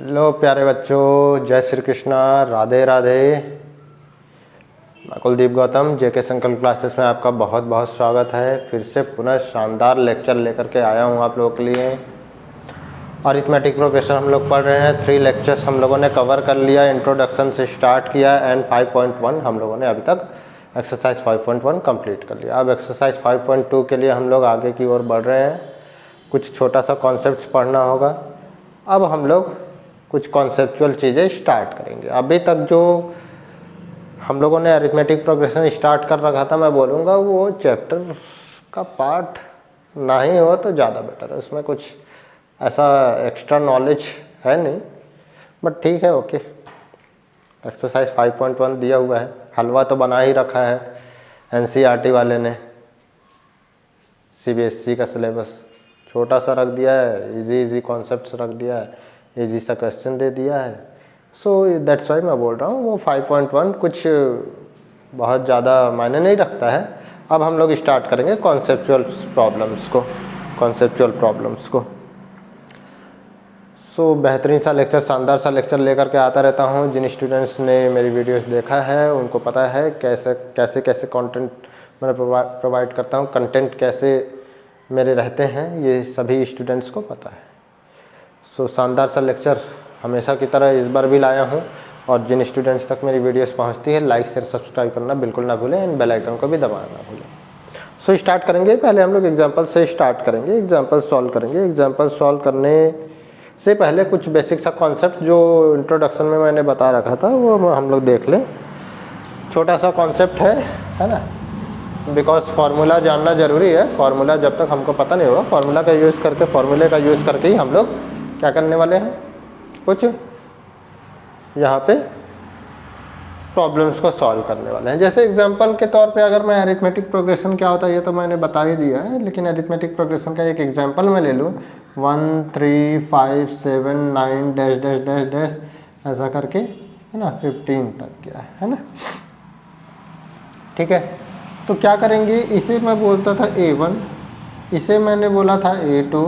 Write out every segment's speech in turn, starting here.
Hello प्यारे बच्चों, जय श्री कृष्णा, राधे राधे। मैं कुलदीप गौतम जेके संकल्प क्लासेस में आपका बहुत बहुत स्वागत है। फिर से पुनः शानदार लेक्चर लेकर के आया हूँ आप लोगों के लिए। अरिथमेटिक प्रोग्रेशन हम लोग पढ़ रहे हैं। 3 लेक्चर्स हम लोगों ने कवर कर लिया। इंट्रोडक्शन से स्टार्ट किया एंड 5.1 हम लोगों ने अभी तक एक्सरसाइज 5.1 कंप्लीट कर लिया। अब एक्सरसाइज 5.2 के लिए हम लोग आगे की ओर बढ़ रहे हैं। कुछ छोटा सा कॉन्सेप्ट्स पढ़ना होगा। अब हम लोग कुछ कॉन्सेप्चुअल चीज़ें स्टार्ट करेंगे। अभी तक जो हम लोगों ने अरिथमेटिक प्रोग्रेशन स्टार्ट कर रखा था, मैं बोलूँगा वो चैप्टर का पार्ट ना ही हो तो ज़्यादा बेटर है। उसमें कुछ ऐसा एक्स्ट्रा नॉलेज है नहीं, बट ठीक है, ओके। एक्सरसाइज 5.1 दिया हुआ है। हलवा तो बना ही रखा है एनसीईआरटी वाले ने। सीबीएसई का सिलेबस छोटा सा रख दिया है, इजी कॉन्सेप्ट्स रख दिया है, इजी सा क्वेश्चन दे दिया है। सो दैट्स वाई मैं बोल रहा हूँ वो 5.1 कुछ बहुत ज़्यादा मायने नहीं रखता है। अब हम लोग स्टार्ट करेंगे कॉन्सेप्चुअल प्रॉब्लम्स को। सो बेहतरीन सा लेक्चर, शानदार सा लेक्चर लेकर के आता रहता हूँ। जिन स्टूडेंट्स ने मेरी वीडियोस देखा है उनको पता है कैसे कंटेंट मैं प्रोवाइड करता हूँ, कंटेंट कैसे मेरे रहते हैं, ये सभी स्टूडेंट्स को पता है। सो शानदार सा लेक्चर हमेशा की तरह इस बार भी लाया हूँ। और जिन स्टूडेंट्स तक मेरी वीडियोस पहुँचती है, लाइक शेयर सब्सक्राइब करना बिल्कुल ना भूलें एंड बेल आइकन को भी दबाना ना भूलें। सो स्टार्ट करेंगे। पहले हम लोग एग्जांपल से स्टार्ट करेंगे, एग्जांपल सॉल्व करेंगे। एग्जांपल सॉल्व करने से पहले कुछ बेसिक सा कॉन्सेप्ट जो इंट्रोडक्शन में मैंने बता रखा था वो हम लोग देख लें। छोटा सा कॉन्सेप्ट है ना, बिकॉज फार्मूला जानना ज़रूरी है। फार्मूला जब तक हमको पता नहीं होगा, फार्मूले का यूज़ करके ही हम लोग क्या करने वाले हैं, कुछ यहाँ पे प्रॉब्लम्स को सॉल्व करने वाले हैं। जैसे एग्जांपल के तौर पे अगर मैं अरिथमेटिक प्रोग्रेशन क्या होता है ये तो मैंने बता ही दिया है, लेकिन अरिथमेटिक प्रोग्रेशन का एक एग्जांपल मैं ले लूँ 1 3 5 7 9 डैश डैश डैश डैश ऐसा करके, है ना, 15 तक गया है ना। ठीक है, तो क्या करेंगे, इसे मैं बोलता था A1, इसे मैंने बोला था A2,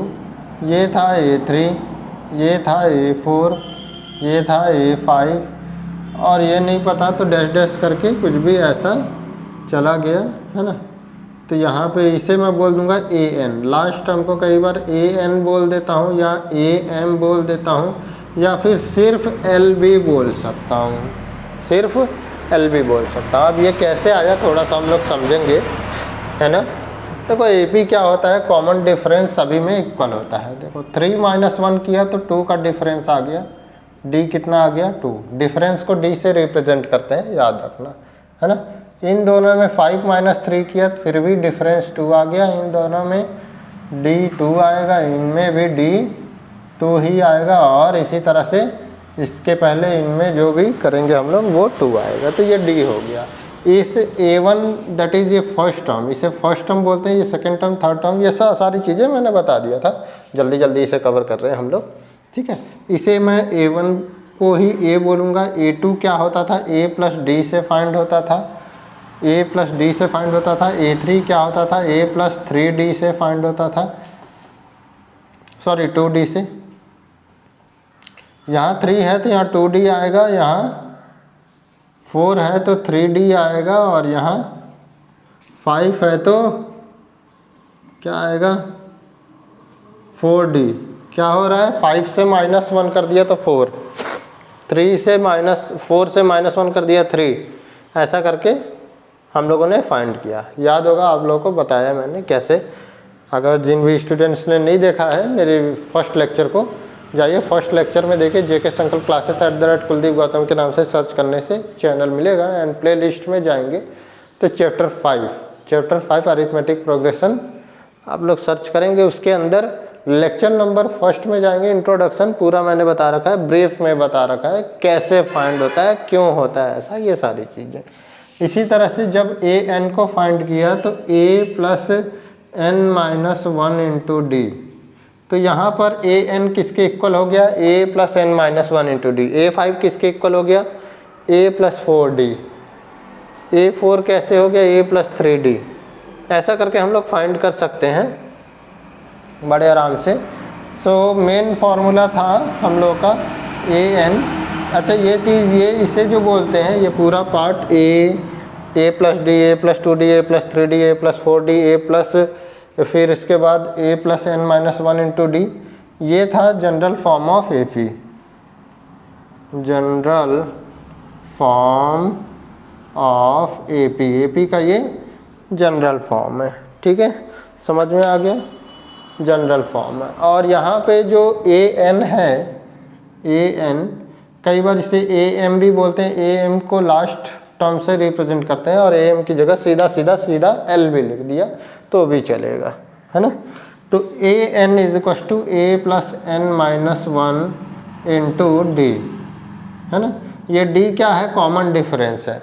ये था A3, ये था A4, ये था A5 और ये नहीं पता तो डैश डैश करके कुछ भी ऐसा चला गया, है ना। तो यहाँ पे इसे मैं बोल दूँगा AN। लास्ट टर्म को कई बार AN बोल देता हूँ या AM बोल देता हूँ या फिर सिर्फ LB बोल सकता हूँ, सिर्फ LB बोल सकता हूँ। अब ये कैसे आया थोड़ा सा हम लोग समझेंगे, है ना। देखो AP क्या होता है, कॉमन डिफरेंस सभी में इक्वल होता है। देखो 3 - 1 किया तो 2 का डिफरेंस आ गया, D कितना आ गया 2। डिफरेंस को D से रिप्रेजेंट करते हैं, याद रखना, है ना। इन दोनों में 5 - 3 किया तो फिर भी डिफरेंस 2 आ गया। इन दोनों में D 2 आएगा, इनमें भी D 2 ही आएगा और इसी तरह से इसके पहले इनमें जो भी करेंगे हम लोग वो 2 आएगा, तो ये D हो गया। इस A1 दैट इज़ ये फर्स्ट टर्म, इसे फर्स्ट टर्म बोलते हैं, ये सेकंड टर्म, थर्ड टर्म, ये सारी चीज़ें मैंने बता दिया था। जल्दी इसे कवर कर रहे हैं हम लोग, ठीक है। इसे मैं A1 को ही A बोलूँगा। A2 क्या होता था, A + D से फाइंड होता था, A + D से फाइंड होता था। A3 क्या होता था, A + 3D से फाइंड होता था, सॉरी 2D से। यहाँ 3 है तो यहाँ 2D आएगा, यहाँ 4 है तो 3D आएगा और यहाँ 5 है तो क्या आएगा, 4D। क्या हो रहा है, 5 से -1 कर दिया तो 4, 4 से -1 कर दिया 3, ऐसा करके हम लोगों ने फाइंड किया। याद होगा, आप लोगों को बताया मैंने कैसे। अगर जिन भी स्टूडेंट्स ने नहीं देखा है मेरे फर्स्ट लेक्चर को, जाइए फर्स्ट लेक्चर में देखिए। जेके संकल्प क्लासेस @ कुलदीप गौतम के नाम से सर्च करने से चैनल मिलेगा एंड प्ले लिस्ट में जाएंगे तो चैप्टर 5 अरिथमेटिक प्रोग्रेशन आप लोग सर्च करेंगे। उसके अंदर लेक्चर नंबर फर्स्ट में जाएंगे, इंट्रोडक्शन पूरा मैंने बता रखा है, ब्रीफ में बता रखा है कैसे फाइंड होता है, क्यों होता है ऐसा, ये सारी चीज़ें। इसी तरह से जब AN को फाइंड किया तो A + N - 1 × D, तो यहाँ पर AN किसके इक्वल हो गया, A + N - 1 × D। A5 किसके इक्वल हो गया, A + 4D। A4 कैसे हो गया, A + 3D। ऐसा करके हम लोग फाइंड कर सकते हैं बड़े आराम से। सो मेन फार्मूला था हम लोग का ए एन, अच्छा ये चीज़, ये इसे जो बोलते हैं ये पूरा part A plus D, A plus 2 D, A plus 3 D, A plus 4 D, A plus, फिर इसके बाद A plus N minus 1 into D, ये था general form of A P, general form of A P का ये general form है। ठीक है, समझ में आ गया, जनरल फॉर्म है। और यहाँ पे जो ए एन है, ए एन कई बार इसे ए एम भी बोलते हैं, ए एम को लास्ट टर्म से रिप्रेजेंट करते हैं, और ए एम की जगह सीधा एल भी लिख दिया तो भी चलेगा, है ना। तो A N is equal to A plus N minus 1 into D, है ना। ये डी क्या है, कॉमन डिफरेंस है।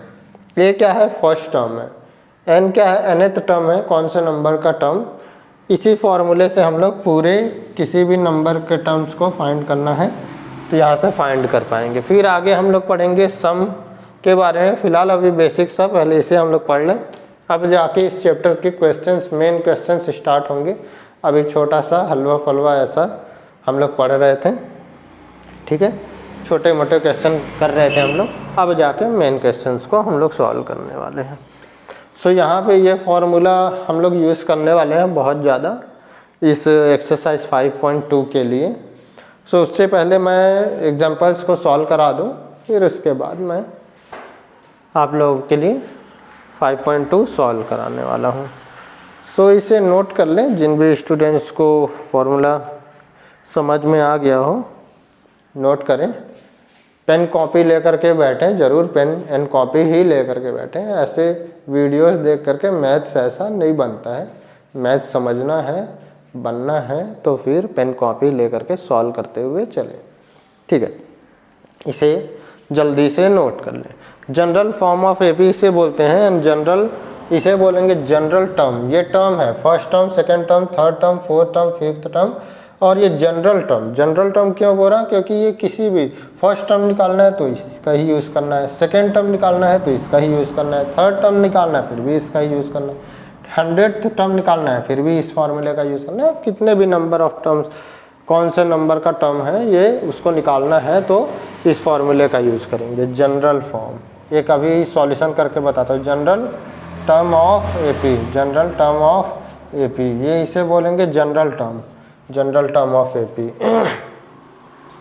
ए क्या है, फर्स्ट टर्म है। एन क्या है, एनथ टर्म है, कौन से नंबर का टर्म। इसी फॉर्मूले से हम लोग पूरे किसी भी नंबर के टर्म्स को फाइंड करना है तो यहाँ से फाइंड कर पाएंगे। फिर आगे हम लोग पढ़ेंगे सम के बारे में। फिलहाल अभी बेसिक सा पहले इसे हम लोग पढ़ लें, अब जाके इस चैप्टर के क्वेश्चंस, मेन क्वेश्चंस स्टार्ट होंगे। अभी छोटा सा हलवा फलवा ऐसा हम लोग पढ़ रहे थे, ठीक है, छोटे मोटे क्वेश्चन कर रहे थे हम लोग। अब जाके मेन क्वेश्चंस को हम लोग सॉल्व करने वाले हैं। सो यहाँ पे ये फॉर्मूला हम लोग यूज़ करने वाले हैं बहुत ज़्यादा इस एक्सरसाइज 5.2 के लिए। सो उससे पहले मैं एग्जांपल्स को सॉल्व करा दूँ, फिर उसके बाद मैं आप लोगों के लिए 5.2 सॉल्व कराने वाला हूँ। सो इसे नोट कर लें, जिन भी स्टूडेंट्स को फॉर्मूला समझ में आ गया हो नोट करें। पेन कॉपी लेकर के बैठें, ज़रूर पेन एंड कॉपी ही लेकर के बैठें। ऐसे वीडियोस देख करके मैथ्स ऐसा नहीं बनता है। मैथ्स समझना है, बनना है तो फिर पेन कॉपी लेकर के सॉल्व करते हुए चलें, ठीक है। इसे जल्दी से नोट कर लें। जनरल फॉर्म ऑफ एपी इसे बोलते हैं, एंड जनरल इसे बोलेंगे जनरल टर्म। ये टर्म है, first term, second term, third term, fourth term, fifth term, और ये जनरल टर्म। जनरल टर्म क्यों बोल रहा हूँ, क्योंकि ये किसी भी फर्स्ट टर्म निकालना है तो इसका ही यूज़ करना है, सेकेंड टर्म निकालना है तो इसका ही यूज़ करना है, थर्ड टर्म निकालना है फिर भी इसका ही यूज़ करना है, 100th टर्म निकालना है फिर भी इस फॉर्मूले का यूज़ करना है। कितने भी नंबर ऑफ टर्म्स, कौन से नंबर का टर्म है ये उसको निकालना है तो इस फॉर्मूले का यूज़ करेंगे, जनरल फॉर्म। एक अभी सॉल्यूशन करके बताता हूँ, general term of AP, general term of AP, ये इसे बोलेंगे general term, general term of AP,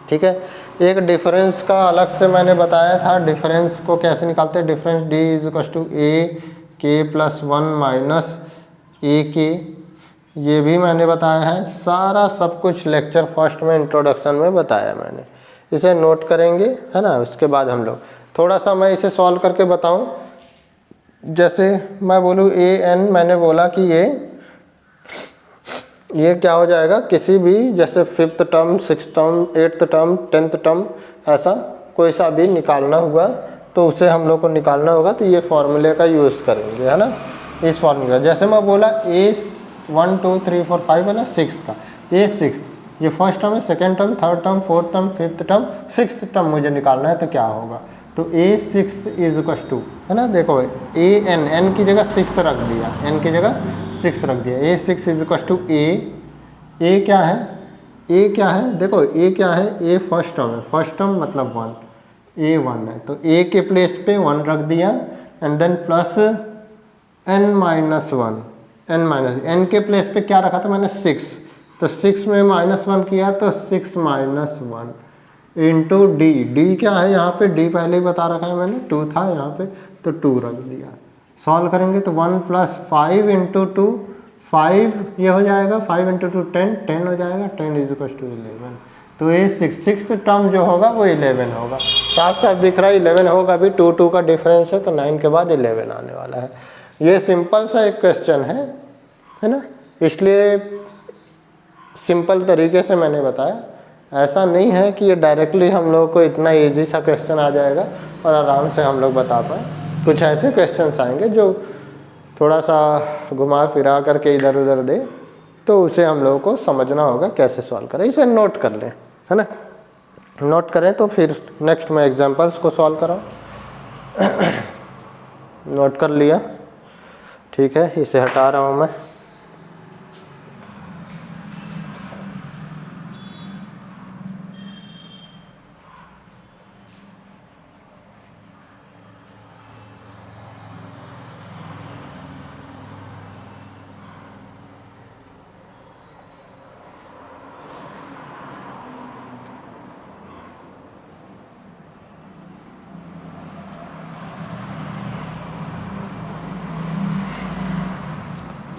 ठीक है। एक डिफरेंस का अलग से मैंने बताया था, डिफरेंस को कैसे निकालते हैं। Difference D is equal to A K plus 1 minus ए के, ये भी मैंने बताया है। सारा सब कुछ लेक्चर फर्स्ट में इंट्रोडक्शन में बताया मैंने, इसे नोट करेंगे, है ना। उसके बाद हम लोग थोड़ा सा मैं इसे सॉल्व करके बताऊं। जैसे मैं बोलूँ ए एन, मैंने बोला कि ये क्या हो जाएगा, किसी भी जैसे fifth term, six term, eighth term, 10th term, ऐसा कोई सा भी निकालना हुआ तो उसे हम लोग को निकालना होगा तो ये फॉर्मूले का यूज़ करेंगे, है ना। इस फॉर्मूले, जैसे मैं बोला ए 1 2 3 4 5 है ना, सिक्स का, ए सिक्स, ये फर्स्ट टर्म है, second term, third term, fourth term, fifth term, sixth term मुझे निकालना है तो क्या होगा, तो ए 6 इज इक्वल टू, है ना। देखो ए एन, एन की जगह 6 रख दिया, एन की जगह 6 रख दिया, ए 6 इज इक्वल टू ए क्या है, ए क्या है, देखो ए क्या है, ए फर्स्ट टर्म है, फर्स्ट टर्म मतलब 1, ए 1 है तो ए के प्लेस पे 1 रख दिया, and then plus N minus 1, N minus, N के प्लेस पे क्या रखा था मैंने, 6, तो 6 में -1 किया तो 6 माइनस 1 इंटू डी, डी क्या है यहाँ पे, डी पहले ही बता रखा है मैंने, 2 था यहाँ पे तो 2 रख दिया। सॉल्व करेंगे तो 1 प्लस 5 इंटू 2, 5 ये हो जाएगा, 5 इंटू 2 10, 10 हो जाएगा, 10 इज इक्वल टू 11। तो ये सिक्स्थ टर्म जो होगा वो 11 होगा, साफ साफ दिख रहा है 11 होगा। अभी 2 2 का डिफरेंस है तो 9 के बाद 11 आने वाला है। ये सिंपल सा एक क्वेश्चन है ना, इसलिए सिंपल तरीके से मैंने बताया। ऐसा नहीं है कि ये डायरेक्टली हम लोग को इतना ईजी सा क्वेश्चन आ जाएगा और आराम से हम लोग बता पाए। कुछ ऐसे क्वेश्चंस आएंगे जो थोड़ा सा घुमा फिरा करके इधर उधर दे, तो उसे हम लोगों को समझना होगा कैसे सॉल्व करें। इसे नोट कर लें, है ना, नोट करें तो फिर नेक्स्ट मैं एग्जांपल्स को सॉल्व कराऊँ। नोट कर लिया, ठीक है, इसे हटा रहा हूँ मैं।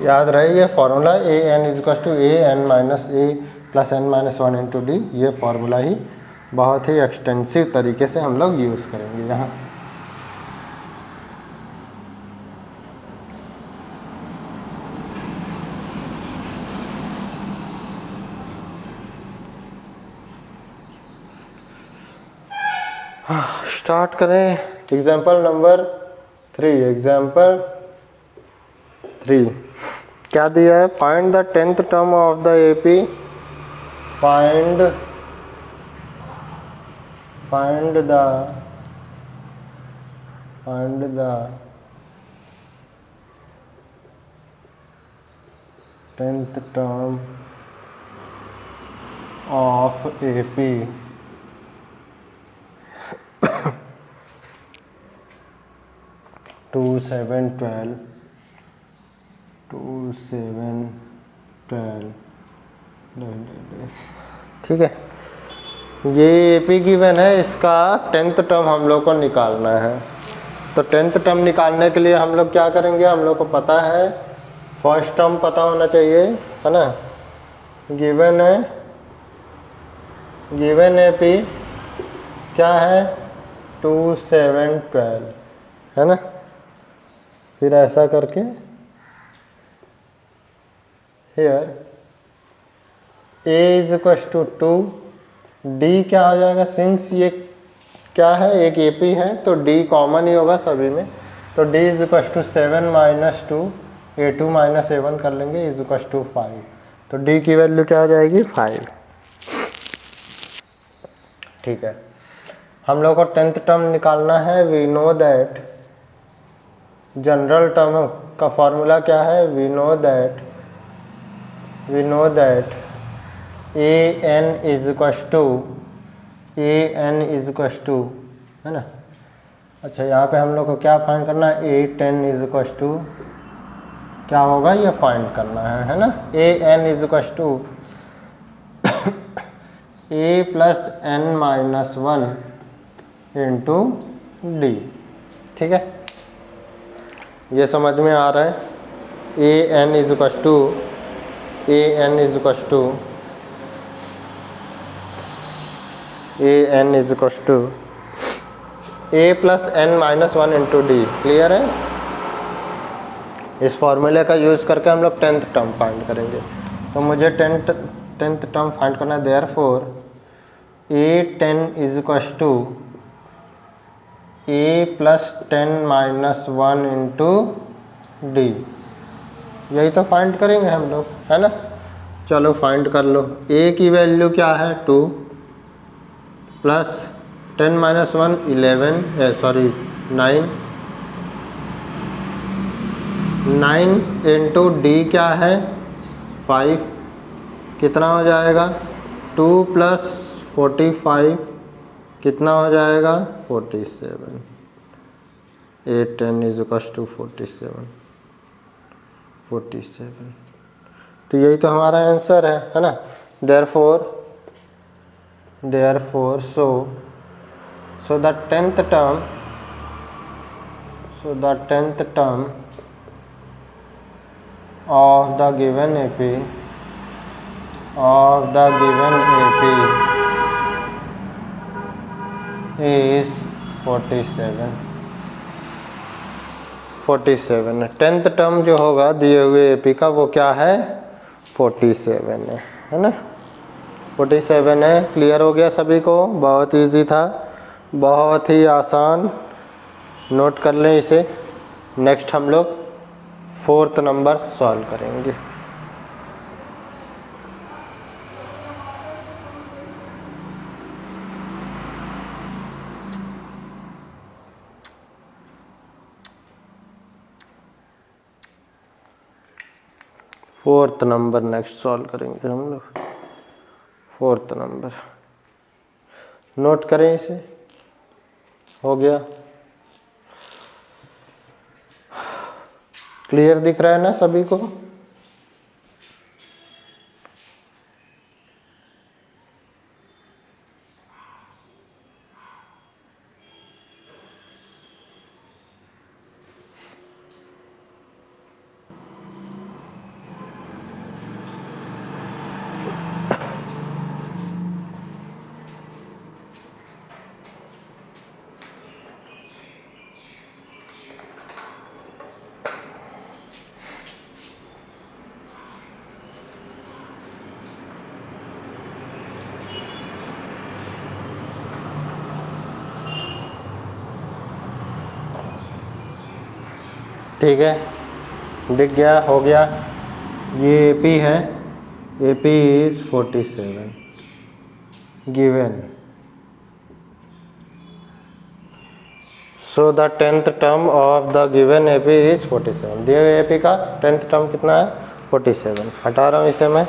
याद रहे ये फॉर्मूला ए एन इजकस to A N minus A plus N minus one into D, ये फार्मूला ही बहुत ही एक्सटेंसिव तरीके से हम लोग यूज़ करेंगे यहाँ। स्टार्ट करें एग्जाम्पल नंबर 3। एग्जाम्पल 3 क्या दिया है? Find the 10th term of the AP. Find the 10th term of AP. 2 7 12 2 7 12। ठीक है, ये एपी गिवन है, इसका 10th टर्म हम लोग को निकालना है। तो 10th टर्म निकालने के लिए हम लोग क्या करेंगे? हम लोग को पता है फर्स्ट टर्म पता होना चाहिए, है ना। गिवन एपी क्या है? 2 7 12, है ना। फिर ऐसा करके here a is equal to 2, d क्या हो जाएगा? सिंस ये क्या है, एक एपी है तो d कॉमन ही होगा सभी में, तो d is equal to 7 minus 2, a2 minus a1 कर लेंगे इज इक्वल टू 5। तो d की वैल्यू क्या हो जाएगी? 5। ठीक है, हम लोग को 10th टर्म निकालना है। We know that general term का फॉर्मूला क्या है? We know that A N is equal to, है ना। अच्छा, यहाँ पे हम लोग को क्या फाइंड करना है? ए 10 इज इक्व टू क्या होगा? ये फाइंड करना है ना। A N is equal to A plus N minus 1 into D. ठीक है, ये समझ में आ रहा है। A N is equal to A plus N minus 1 into D. Clear है? इस फॉर्मूले का यूज़ करके हम लोग 10th टर्म फाइंड करेंगे। तो मुझे 10th टर्म फाइंड करना है। Therefore A 10 is equal to A plus 10 minus 1 into D. यही तो फाइंड करेंगे हम लोग, है ना। चलो फाइंड कर लो। ए की वैल्यू क्या है? 2 प्लस 10 माइनस 1 9 इंटू डी क्या है? 5। कितना हो जाएगा? 2 प्लस 45 कितना हो जाएगा? 47। 8 10 इज इक्वल टू 47। तो यही तो हमारा आंसर है ना। Therefore so the 10th term of the given AP is 47। 10th term जो होगा दिए हुए एपी का वो क्या है? 47 है ना। 47 है। क्लियर हो गया सभी को? बहुत इजी था, बहुत ही आसान। नोट कर लें इसे। नेक्स्ट हम लोग 4th नंबर सॉल्व करेंगे। फोर्थ नंबर नेक्स्ट सॉल्व करेंगे हम लोग। 4th नंबर नोट करें इसे। हो गया? क्लियर दिख रहा है ना सभी को? ठीक है, दिख गया, हो गया। ये AP है, AP is 47 given. So the 10th term of the given AP is 47। दिए हुए AP का 10th टर्म कितना है? 47। हटा रहा हूँ इसे मैं।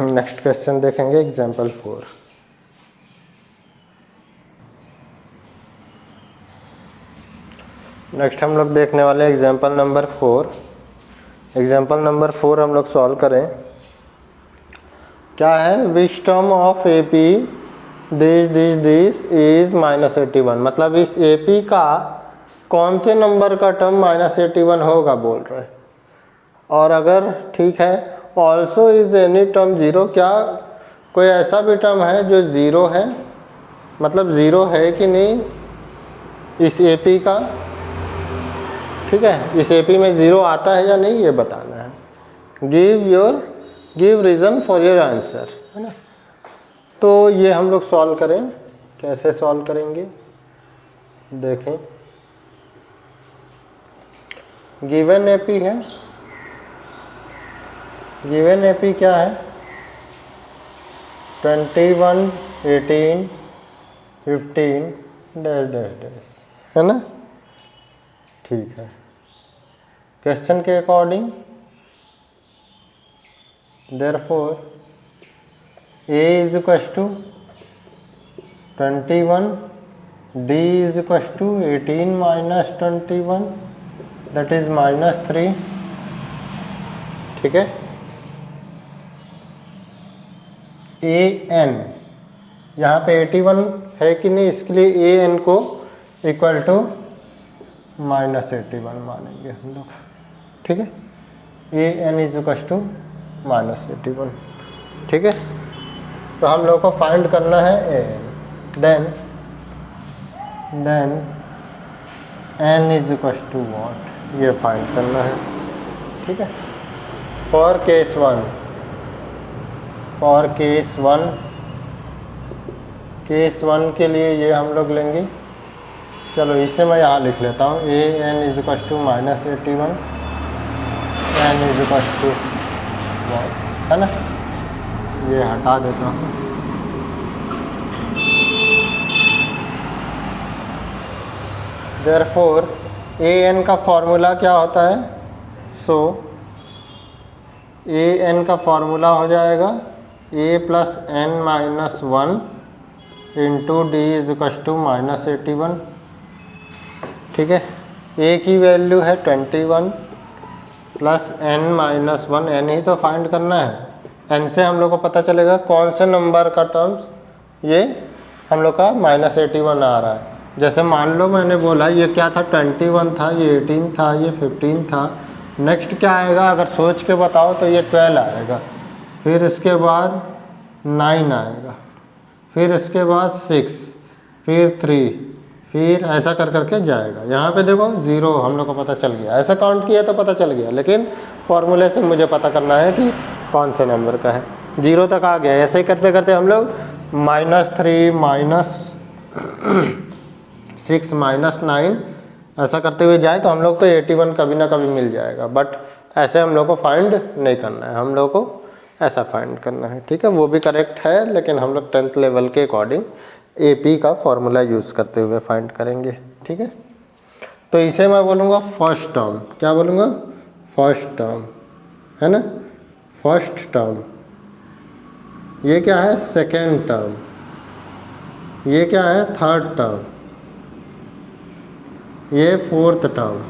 नेक्स्ट क्वेश्चन देखेंगे, एग्जाम्पल 4। नेक्स्ट हम लोग देखने वाले एग्जाम्पल नंबर 4। एग्जाम्पल नंबर 4 हम लोग सॉल्व करें। क्या है? Which term of AP this is -81। मतलब इस AP का कौन से नंबर का टर्म -81 होगा बोल रहे हैं। और अगर ठीक है, ऑल्सो इज एनी टर्म 0। क्या कोई ऐसा भी टर्म है जो 0 है? मतलब 0 है कि नहीं इस AP का। ठीक है, इस AP में 0 आता है या नहीं ये बताना है। Give reason for your answer, है ना। तो ये हम लोग सॉल्व करें। कैसे सॉल्व करेंगे देखें। गिवन AP है, गिवन AP क्या है? 21 18 15 डैश डैश डैश, है ना। ठीक है, क्वेश्चन के according therefore A is equal to 21, D is equal to 18 minus 21 that is -3। ठीक है, AN यहाँ पे 81 है कि नहीं, इसके लिए AN को इक्वल टू -81 मानेंगे हम लोग। ठीक है, AN इज इक्वल टू -81। ठीक है, तो हम लोग को फाइंड करना है AN। Then N is equal to what, ये फाइंड करना है। ठीक है, फॉर केस 1, फॉर केस 1 के लिए ये हम लोग लेंगे। चलो इसे मैं यहाँ लिख लेता हूँ। AN is equal to -81, N is equal to what, है ना। ये हटा देता हूँ। देयरफॉर AN का फॉर्मूला क्या होता है? सो AN का फॉर्मूला हो जाएगा A plus N minus 1 into D is equal to -81। ठीक है, A की वैल्यू है 21 प्लस N माइनस 1, N ही तो फाइंड करना है। N से हम लोग को पता चलेगा कौन से नंबर का टर्म्स ये हम लोग का -81 आ रहा है। जैसे मान लो मैंने बोला ये क्या था, 21 था, ये 18 था, ये 15 था। नेक्स्ट क्या आएगा अगर सोच के बताओ तो ये 12 आएगा, फिर इसके बाद 9 आएगा, फिर इसके बाद 6, फिर 3, फिर ऐसा कर करके जाएगा। यहाँ पे देखो 0 हम लोग को पता चल गया, ऐसा काउंट किया तो पता चल गया, लेकिन फॉर्मूले से मुझे पता करना है कि कौन से नंबर का है। 0 तक आ गया। ऐसे ही करते करते हम लोग -3 -6 -9 ऐसा करते हुए जाए तो हम लोग तो 81 कभी ना कभी मिल जाएगा। बट ऐसे हम लोग को फाइंड नहीं करना है, हम लोग को ऐसा फाइंड करना है। ठीक है, वो भी करेक्ट है, लेकिन हम लोग 10th लेवल के अकॉर्डिंग AP का फॉर्मूला यूज़ करते हुए फाइंड करेंगे। ठीक है, तो इसे मैं बोलूँगा फर्स्ट टर्म। क्या बोलूँगा? फर्स्ट टर्म, है ना। First term. ये क्या है? Second term. ये क्या है? Third term. ये फोर्थ टर्म।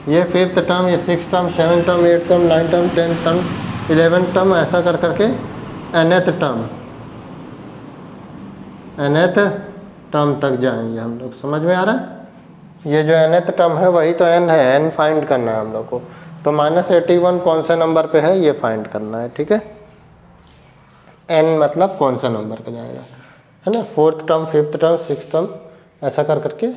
ये 5th टर्म, ये 6th term, 7th term, 8th term, 9th term, 10th term, 11th term, ऐसा कर करके nth टर्म तक जाएंगे हम लोग। समझ में आ रहा है? ये जो nth टर्म है वही तो n है, n फाइंड करना है हम लोग को। तो -81 कौन से नंबर पे है ये फाइंड करना है, ठीक है। n मतलब कौन सा नंबर का जाएगा, है ना। 4th term, 5th term, 6th term, ऐसा कर करके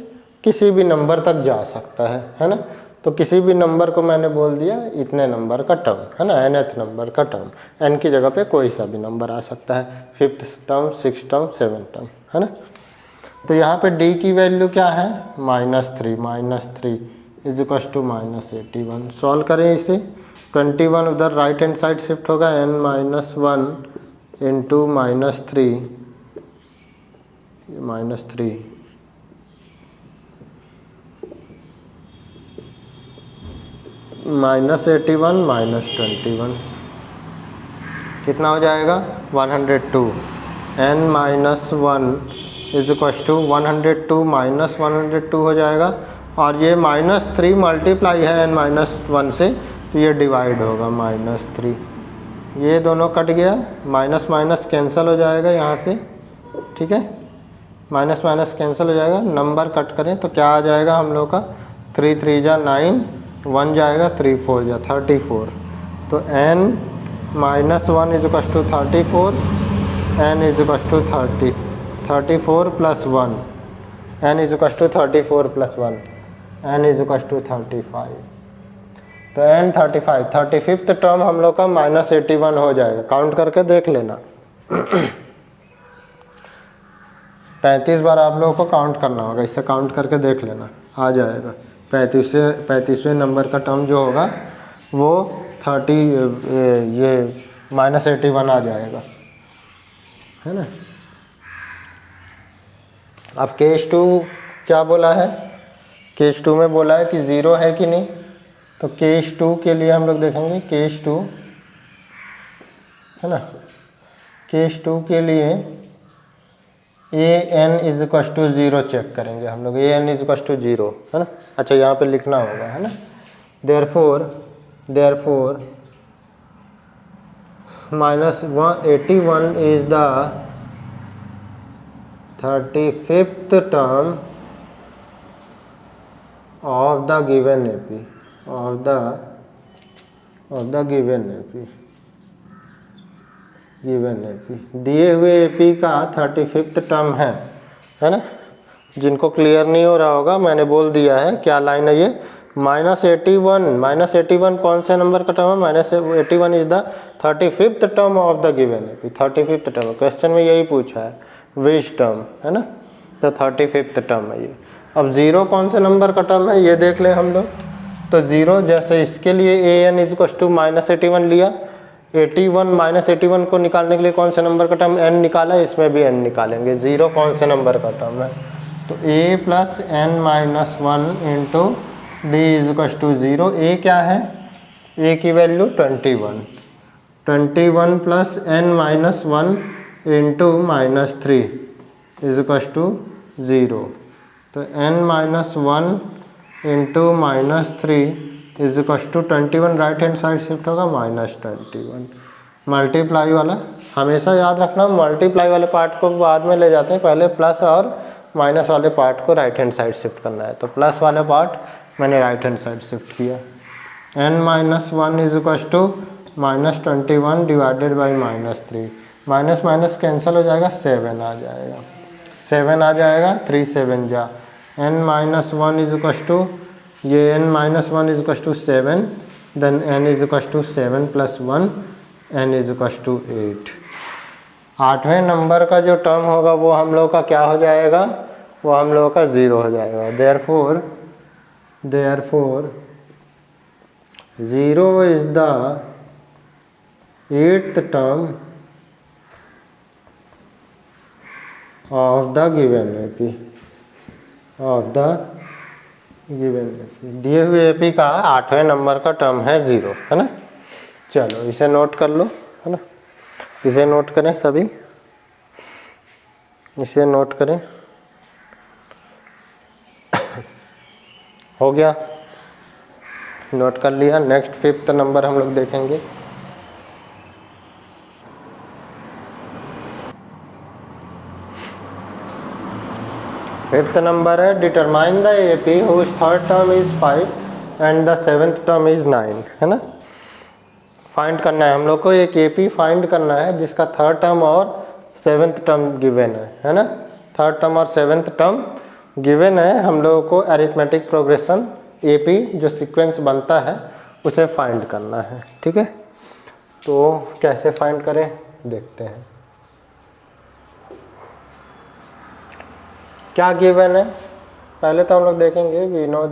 किसी भी नंबर तक जा सकता है ना। तो किसी भी नंबर को मैंने बोल दिया इतने नंबर का टर्म, है ना, nth नंबर का टर्म। n की जगह पे कोई सा भी नंबर आ सकता है, 5th term, 6th term, 7th term, है ना। तो यहाँ पे d की वैल्यू क्या है, -3 इज इक्वल टू -81। सॉल्व करें इसे, 21 उधर राइट हैंड साइड शिफ्ट होगा, n-1 इंटू -3, -3 -81 -21 कितना हो जाएगा, 102। n-1 इज इक्वल टू 102 -102 हो जाएगा। और ये -3 मल्टीप्लाई है n-1 से, तो ये डिवाइड होगा -3। ये दोनों कट गया, माइनस माइनस कैंसिल हो जाएगा यहाँ से, ठीक है। माइनस माइनस कैंसिल हो जाएगा, नंबर कट करें तो क्या आ जाएगा हम लोग का, 3 3 जा 9, 1 जाएगा, 3 4 जा 34। तो n-1 is equal to 34, n is equal to 34 plus 1, n is equal to 34 plus 1, n is equal to 35। तो n 35, 35th टर्म हम लोग का -81 हो जाएगा। काउंट करके देख लेना 35 बार आप लोगों को काउंट करना होगा, इससे काउंट करके देख लेना, आ जाएगा। 35वें नंबर का टर्म जो होगा वो 81 आ जाएगा, है ना। अब केस 2 क्या बोला है, केस 2 में बोला है कि 0 है कि नहीं। तो केस 2 के लिए हम लोग देखेंगे, केस 2, है ना। केस 2 के लिए an is equal to 0 check करेंगे हम लोग, an इज इक्वल टू 0, है ना। अच्छा यहाँ पे लिखना होगा, है ना। Therefore -181 is the 35th term of the given AP, of the given AP दिए हुए AP का 35th टर्म है ना। जिनको क्लियर नहीं हो रहा होगा, मैंने बोल दिया है क्या लाइन है ये, -81 कौन से नंबर का टर्म है, -81 is the 35th term of the given AP। 35th term question में यही पूछा है, विच टर्म, है ना। तो 35th टर्म है ये। अब 0 कौन से नंबर का टर्म है ये देख लें हम लोग। तो 0 जैसे इसके लिए an इज इक्वल टू -81 लिया, 81 को निकालने के लिए कौन से नंबर का टर्म n निकाला, इसमें भी n निकालेंगे। 0 कौन से नंबर का टर्म है, तो a plus n-1 into D is equal to 0। a क्या है, a की value 21 plus n-1 into -3 is equal to 0। तो n-1 into -3 is equal to 21, right hand side shift होगा -21। मल्टीप्लाई वाला हमेशा याद रखना, मल्टीप्लाई वाले पार्ट को बाद में ले जाते हैं, पहले प्लस और माइनस वाले पार्ट को राइट हैंड साइड शिफ्ट करना है। तो प्लस वाले पार्ट मैंने राइट हैंड साइड शिफ्ट किया। n-1 is equal to -21 divided by -3, minus minus cancel हो जाएगा, 7 आ जाएगा, 7 आ जाएगा, 3 7 जा। n-1 इज इक्वल टू, ये n-1 is equal to 7, then n is equal to 7 plus 1, n is equal to 8। 8वें नंबर का जो टर्म होगा वो हम लोग का क्या हो जाएगा, वो हम लोग का 0 हो जाएगा। Therefore 0 is the 8th term of the given AP, दिए हुए AP का 8वें नंबर का टर्म है 0, है ना। चलो इसे नोट कर लो, है ना। इसे नोट करें सभी, इसे नोट करें। हो गया, नोट कर लिया। नेक्स्ट 5th नंबर हम लोग देखेंगे। फिफ्थ नंबर है determine the AP whose third term is 5 and the 7th term is 9, है ना। फाइंड करना है हम लोग को, एक एपी फाइंड करना है जिसका थर्ड टर्म और 7th टर्म गिवन है ना। थर्ड टर्म और 7th टर्म गिवन है, हम लोगों को अरिथमेटिक प्रोग्रेशन एपी जो सीक्वेंस बनता है उसे फाइंड करना है, ठीक है। तो कैसे फाइंड करें देखते हैं। क्या गिवन है पहले तो हम लोग देखेंगे। We know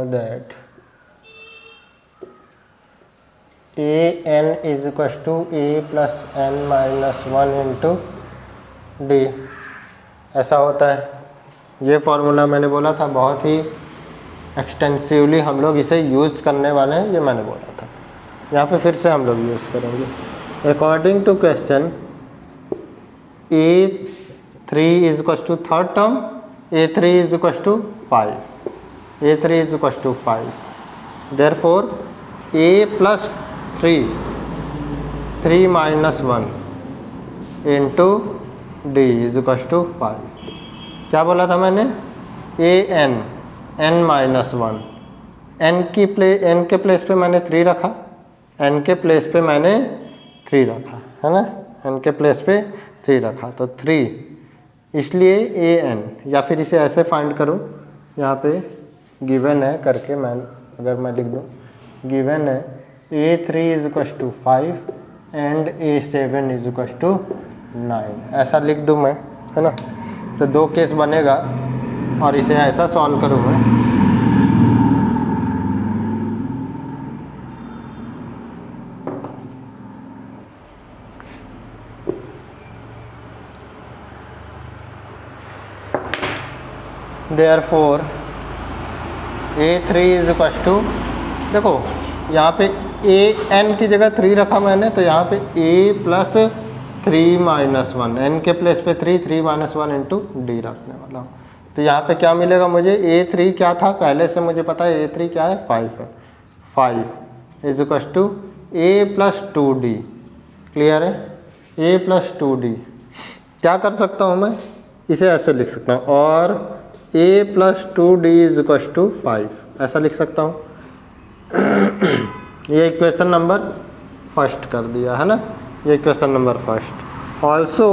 that A N is equal to A plus N minus 1 into D, ऐसा होता है। ये फॉर्मूला मैंने बोला था बहुत ही एक्सटेंसिवली हम लोग इसे यूज़ करने वाले हैं, ये मैंने बोला था। यहाँ पे फिर से हम लोग यूज़ करेंगे। According to question A3 is equal to third term, A3 is equal to 5, A3 is equal to 5, therefore A plus 3 minus 1 into D is equal to 5। क्या बोला था मैंने, n माइनस 1, n के प्लेस पे मैंने 3 रखा, n के place पे मैंने 3 रखा, है ना। n के प्लेस पे 3 रखा तो 3, इसलिए an, या फिर इसे ऐसे फाइंड करूँ, यहाँ पे गिवन है करके अगर मैं लिख दूँ, गिवन है A3 is equal to 5 and A7 is equal to 9, ऐसा लिख दूँ मैं, है ना। तो 2 केस बनेगा और इसे ऐसा सॉल्व करूँ मैं। Therefore A3 is equal to, देखो यहाँ पे an की जगह 3 रखा मैंने, तो यहाँ पे a प्लस 3 माइनस 1, n के प्लेस पे 3 माइनस 1 इंटू डी रखने वाला हूँ। तो यहाँ पे क्या मिलेगा मुझे, A3 क्या था पहले से मुझे पता है, A3 क्या है 5 है, 5 is equal to a plus 2d, clear है, a प्लस 2d। क्या कर सकता हूँ मैं, इसे ऐसे लिख सकता हूँ, और a plus 2d is equal to 5, ऐसा लिख सकता हूँ। ये इक्वेशन नंबर फर्स्ट कर दिया, है ना, ये इक्वेशन नंबर फर्स्ट। ऑल्सो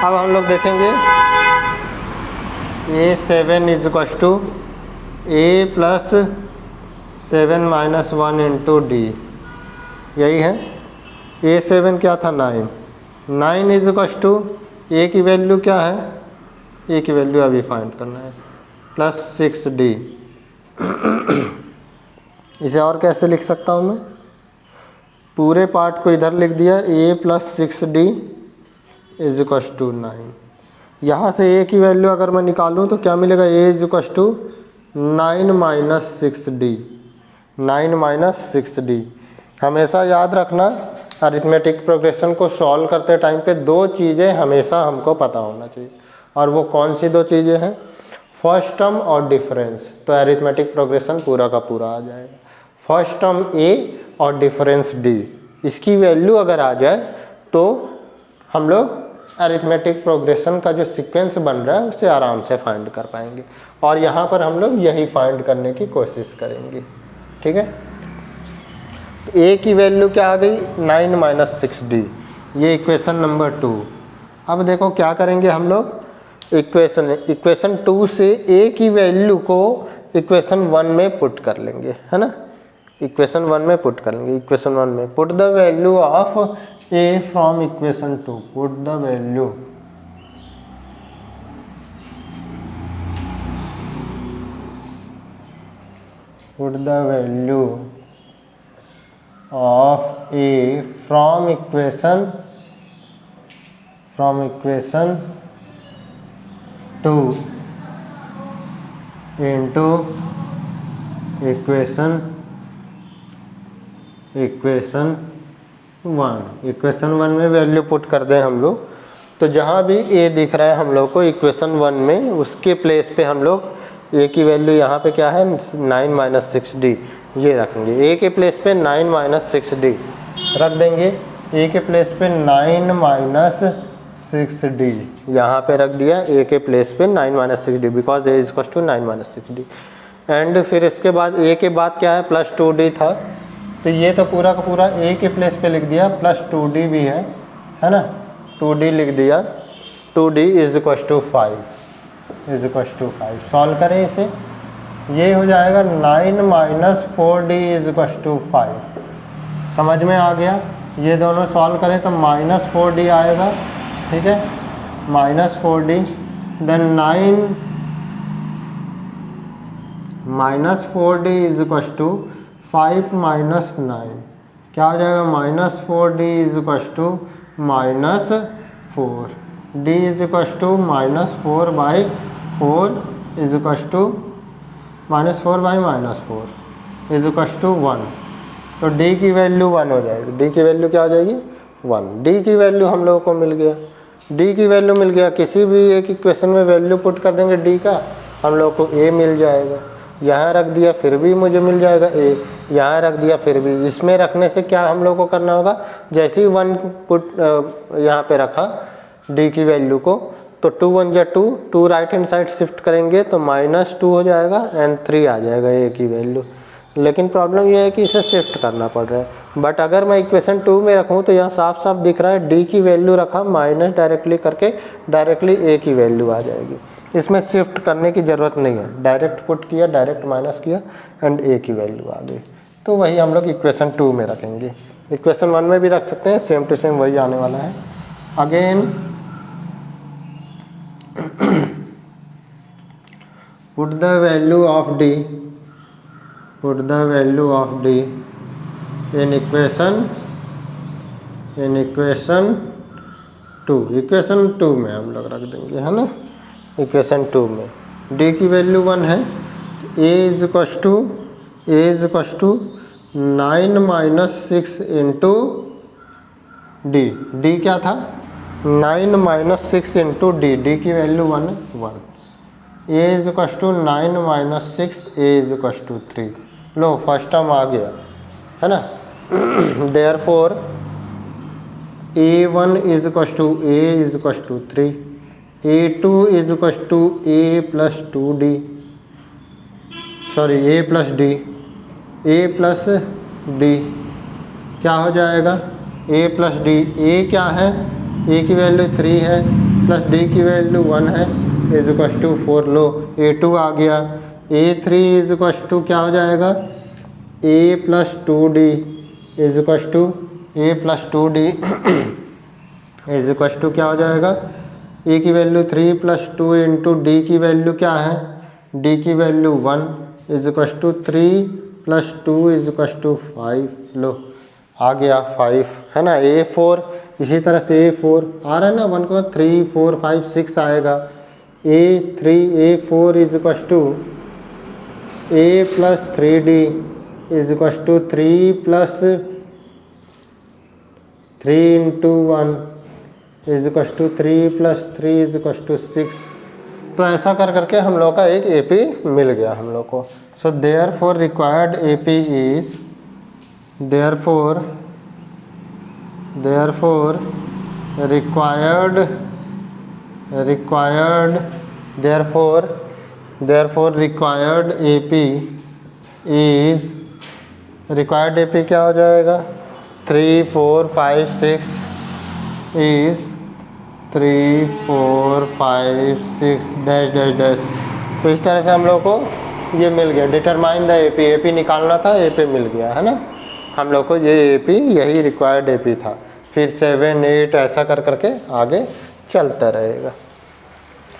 अब हम लोग देखेंगे A7 is equal to a plus 7 minus 1 into D, यही है। A7 क्या था 9 इज इक्वल टू a की वैल्यू क्या है, a की वैल्यू अभी फाइंड करना है, प्लस 6d। इसे और कैसे लिख सकता हूँ मैं, पूरे पार्ट को इधर लिख दिया, a plus 6d is equal to 9। यहाँ से a की वैल्यू अगर मैं निकालूँ तो क्या मिलेगा, a is equal to 9 minus 6d, 9 minus 6d। हमेशा याद रखना, अरिथमेटिक प्रोग्रेशन को सॉल्व करते टाइम पे 2 चीज़ें हमेशा हमको पता होना चाहिए, और वो कौन सी 2 चीज़ें हैं, फर्स्ट टर्म और डिफरेंस। तो अरिथमेटिक प्रोग्रेशन पूरा का पूरा आ जाएगा। फर्स्ट टर्म a और डिफरेंस d, इसकी वैल्यू अगर आ जाए तो हम लोग अरिथमेटिक प्रोग्रेशन का जो सीक्वेंस बन रहा है उसे आराम से फाइंड कर पाएंगे, और यहाँ पर हम लोग यही फाइंड करने की कोशिश करेंगे, ठीक है। तो a की वैल्यू क्या आ गई, 9 माइनस 6d, ये इक्वेशन नंबर 2। अब देखो क्या करेंगे हम लोग, इक्वेशन 2 से a की वैल्यू को इक्वेशन 1 में पुट कर लेंगे, है ना। इक्वेशन 1 में पुट कर लेंगे, इक्वेशन 1 में put the value of a from equation 2, put the value of a from equation 2 into equation 1। Equation 1 में वैल्यू पुट कर दें हम लोग, तो जहाँ भी ए दिख रहा है हम लोग को इक्वेशन 1 में, उसके प्लेस पे हम लोग ए की वैल्यू यहाँ पे क्या है 9 - 6d ये रखेंगे। ए के प्लेस पे 9 - 6d रख देंगे। ए के प्लेस पे 9 - 6d यहाँ पे रख दिया। ए के प्लेस पे 9 - 6d because A is to 9 - 6d। And फिर इसके बाद ए के बाद क्या है +2d था, तो ये तो पूरा का पूरा ए के प्लेस पे लिख दिया, +2d भी है ना, 2d लिख दिया। 2d इज टू 5 सॉल्व करें इसे, ये हो जाएगा 9 - 4d इज टू 5। समझ में आ गया? ये दोनों सॉल्व करें तो -4d आएगा, ठीक है, -4d then 9 -4d is to 5 - 9 क्या हो जाएगा -4d is to -4 d is to -4/4 is to -4/-4 is to 1। तो d की वैल्यू 1 हो जाएगी। d की वैल्यू क्या हो जाएगी 1। d की वैल्यू हम लोगों को मिल गया। d की वैल्यू मिल गया, किसी भी एक इक्वेशन में वैल्यू पुट कर देंगे d का, हम लोग को a मिल जाएगा। यहाँ रख दिया फिर भी मुझे मिल जाएगा a, यहाँ रख दिया फिर भी। इसमें रखने से क्या हम लोग को करना होगा, जैसे ही 1 पुट यहाँ पे रखा d की वैल्यू को, तो 2 × 1 = 2, 2 राइट हैंड साइड शिफ्ट करेंगे तो -2 हो जाएगा एंड 3 आ जाएगा a की वैल्यू। लेकिन प्रॉब्लम ये है कि इसे शिफ्ट करना पड़ रहा है। बट अगर मैं इक्वेशन 2 में रखूँ तो यहाँ साफ साफ दिख रहा है d की वैल्यू रखा, माइनस डायरेक्टली करके डायरेक्टली a की वैल्यू आ जाएगी। इसमें शिफ्ट करने की ज़रूरत नहीं है, डायरेक्ट पुट किया, डायरेक्ट माइनस किया एंड a की वैल्यू आ गई। तो वही हम लोग इक्वेशन 2 में रखेंगे। इक्वेशन 1 में भी रख सकते हैं, सेम टू सेम वही आने वाला है। Again put the value of d in equation 2। Equation 2 में हम लोग रख देंगे, है ना। इक्वेशन 2 में d की वैल्यू 1 है, a is to 9 - 6 into d। d क्या था 9 - 6 इंटू d की वैल्यू 1 है 1। a is to 9 - 6 a is to 3। लो फर्स्ट टर्म आ गया, है ना। Therefore a1 is to a is to 3, a2 is to a plus 2d, sorry a plus d, a plus d क्या हो जाएगा a प्लस d। a क्या है, a की वैल्यू 3 है प्लस d की वैल्यू 1 है इज टू 4। लो a2 आ गया, a3 इज टू क्या हो जाएगा a plus 2d is to a plus 2d is to क्या हो जाएगा, a की वैल्यू 3 प्लस 2 इंटू d की वैल्यू क्या है, d की value 1 is to 3 plus 2 is to 5। लो आ गया 5, है ना। a4 इसी तरह से a4 आ रहा है ना, 1 के बाद 3 4 5 6 आएगा। a4 is to a plus 3d is to 3 plus 3 into 1 is to 3 plus 3 is to 6। तो ऐसा कर करके हम लोग का एक AP मिल गया हम लोग को। So therefore required AP is therefore required AP is required AP क्या हो जाएगा 3 4 5 6 is 3 4 5 6 डैश डैश डैश। तो इस तरह से हम लोग को ये मिल गया। डिटरमाइन द AP निकालना था, AP मिल गया, है ना। हम लोग को ये AP यही रिक्वायर्ड AP था। फिर 7 8 ऐसा कर करके आगे चलता रहेगा।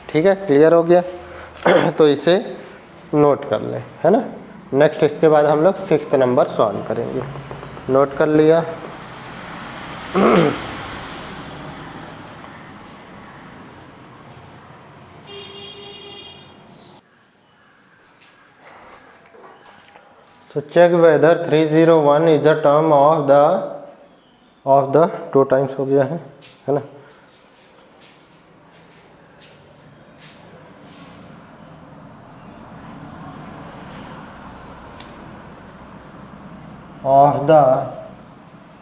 ठीक है, क्लियर हो गया। तो इसे नोट कर लें, है ना। नेक्स्ट इसके बाद हम लोग 6th नंबर सॉल्व करेंगे। नोट कर लिया। So check whether 301 is a term of the 2 times हो गया है ना। Of the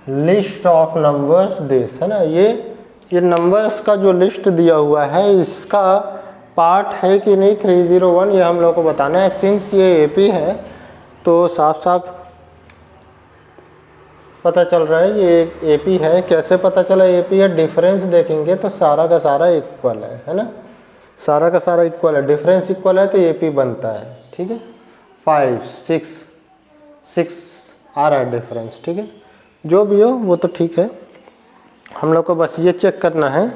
list of numbers this, है ना, ये नंबर्स का जो लिस्ट दिया हुआ है इसका पार्ट है कि नहीं 301, ये हम लोग को बताना है। सिंस ये एपी है तो साफ साफ पता चल रहा है ये एपी है। कैसे पता चला एपी है? डिफरेंस देखेंगे तो सारा का सारा इक्वल है ना, सारा का सारा इक्वल है, डिफरेंस इक्वल है तो एपी बनता है। ठीक है, 5 6 आ रहा है डिफरेंस। ठीक है, जो भी हो वो तो ठीक है, हम लोग को बस ये चेक करना है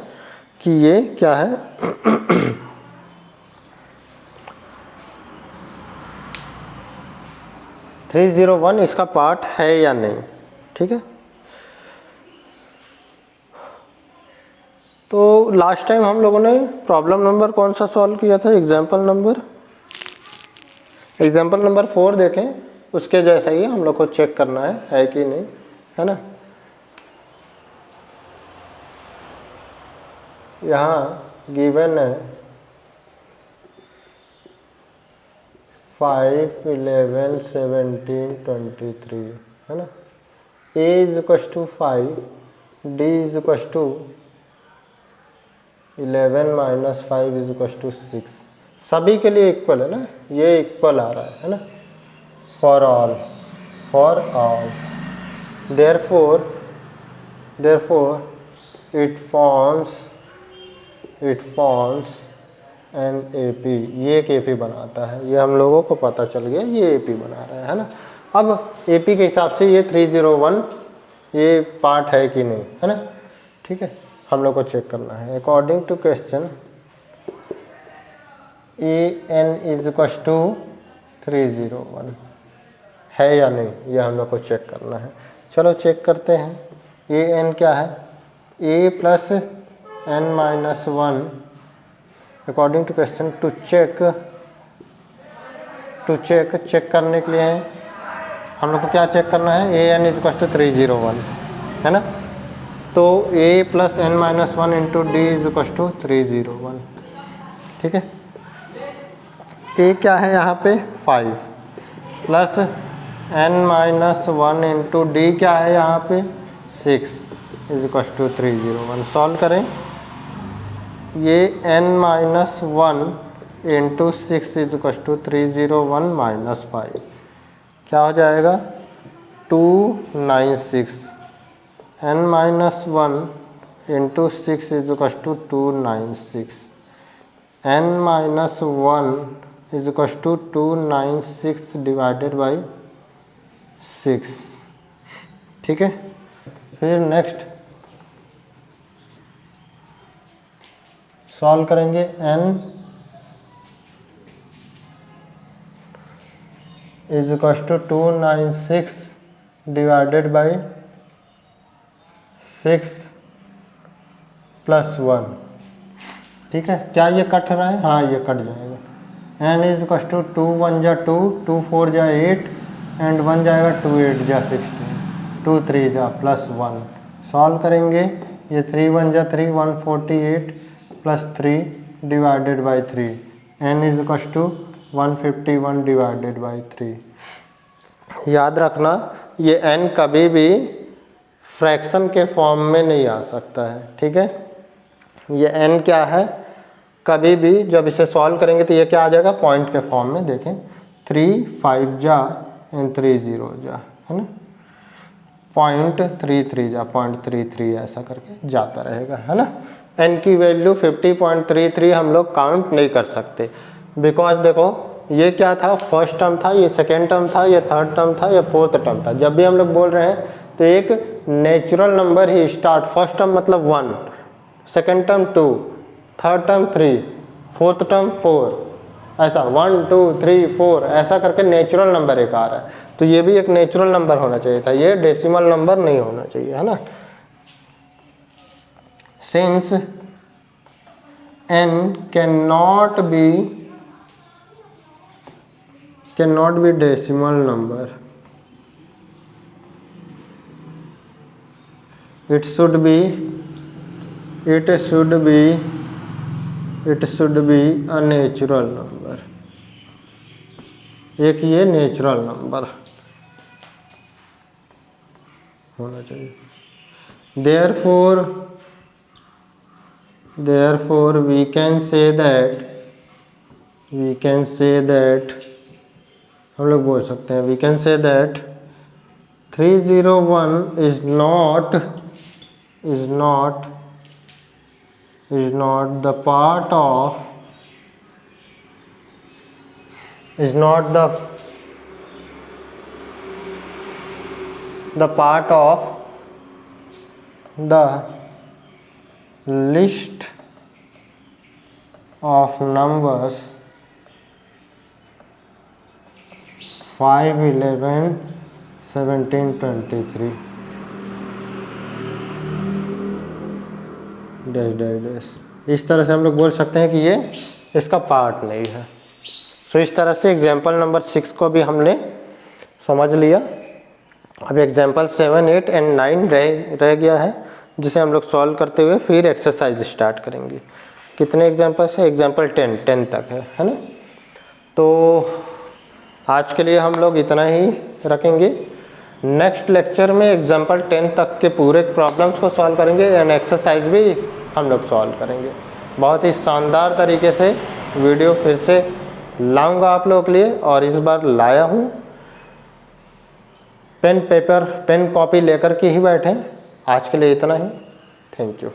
कि ये क्या है। 301 इसका पार्ट है या नहीं। ठीक है, तो लास्ट टाइम हम लोगों ने प्रॉब्लम नंबर कौन सा सॉल्व किया था? एग्जाम्पल नंबर 4 देखें, उसके जैसा ही हम लोग को चेक करना है कि नहीं, है ना। यहाँ गिवन है 5 11 17 23, है ना। a is equal to 5, d is equal to 11 minus 5 is equal to 6, सभी के लिए इक्वल है ना, ये इक्वल आ रहा है ना, for all therefore it forms an AP, ये एक AP बनाता है, ये हम लोगों को पता चल गया, ये AP बना रहा है ना। अब AP के हिसाब से ये 301 ये पार्ट है कि नहीं, है ना। ठीक है, हम लोग को चेक करना है। According to question AN is equal to 301 है या नहीं, ये हम लोग को चेक करना है। चलो चेक करते हैं। AN क्या है? A plus n minus 1 according to question to check करने के लिए है हम लोग को क्या चेक करना है? AN इज इक्वल टू 301, है ना। तो A plus n minus 1 into D is equal to 301। ठीक है, A क्या है यहाँ पे? 5 plus n minus 1 into D क्या है यहाँ पे? 6 इज इक्वल टू 301। सॉल्व करें, ये n minus 1 into 6 is equal to 301 minus 5 क्या हो जाएगा? 296। n minus 1 into 6 is equal to 296, n minus 1 is equal to 296 divided by 6। ठीक है, फिर नेक्स्ट सॉल्व करेंगे। n is equal to 296 divided by 6 plus 1। ठीक है, क्या ये कट रहा है? हाँ, ये कट जाएगा। n इज इक्वल टू 2 1 जा 2, 2 4 जा 8 एंड 1 जाएगा 2 8 जा 16, 2 3 जा प्लस 1। सॉल्व करेंगे, ये 3 1 जा 3, 148 plus 3 divided by 3, n is equal to 151 divided by 3। याद रखना, ये n कभी भी फ्रैक्शन के फॉर्म में नहीं आ सकता है। ठीक है, ये n क्या है? कभी भी जब इसे सॉल्व करेंगे तो ये क्या आ जाएगा? पॉइंट के फॉर्म में। देखें, 3 5 जा एंड 3 0 जा, है ना, 0.33 जा 0.33 ऐसा करके जाता रहेगा, है ना। n की वैल्यू 50.33 हम लोग काउंट नहीं कर सकते, बिकॉज देखो ये क्या था? फर्स्ट टर्म था, ये सेकेंड टर्म था, ये थर्ड टर्म था, ये फोर्थ टर्म था। जब भी हम लोग बोल रहे हैं तो एक नेचुरल नंबर ही स्टार्ट, फर्स्ट टर्म मतलब 1, second term 2, third term 3, fourth term 4, ऐसा 1 2 3 4 ऐसा करके नेचुरल नंबर एक आ रहा है। तो ये भी एक नेचुरल नंबर होना चाहिए था, ये डेसिमल नंबर नहीं होना चाहिए, है ना। Since n cannot be decimal number, it should be a natural number। एक ये नेचुरल नंबर, होना चाहिए। therefore we can say that हम लोग बोल सकते हैं we can say that 301 is not the part of the part of the list of numbers 5, 11, 17, 23 dash. इस तरह से हम लोग बोल सकते हैं कि ये इसका पार्ट नहीं है। तो इस तरह से एग्जाम्पल नंबर 6 को भी हमने समझ लिया। अब एग्जाम्पल 7, 8 एंड 9 रह गया है, जिसे हम लोग सॉल्व करते हुए फिर एक्सरसाइज स्टार्ट करेंगे। कितने एग्जाम्पल्स है? एग्जाम्पल 10 तक है ना। तो आज के लिए हम लोग इतना ही रखेंगे। नेक्स्ट लेक्चर में एग्जाम्पल 10 तक के पूरे प्रॉब्लम्स को सॉल्व करेंगे एंड एक्सरसाइज भी हम लोग सॉल्व करेंगे। बहुत ही शानदार तरीके से वीडियो फिर से लाऊंगा आप लोगों के लिए, और इस बार लाया हूँ पेन कॉपी लेकर के ही बैठे। आज के लिए इतना ही। Thank you.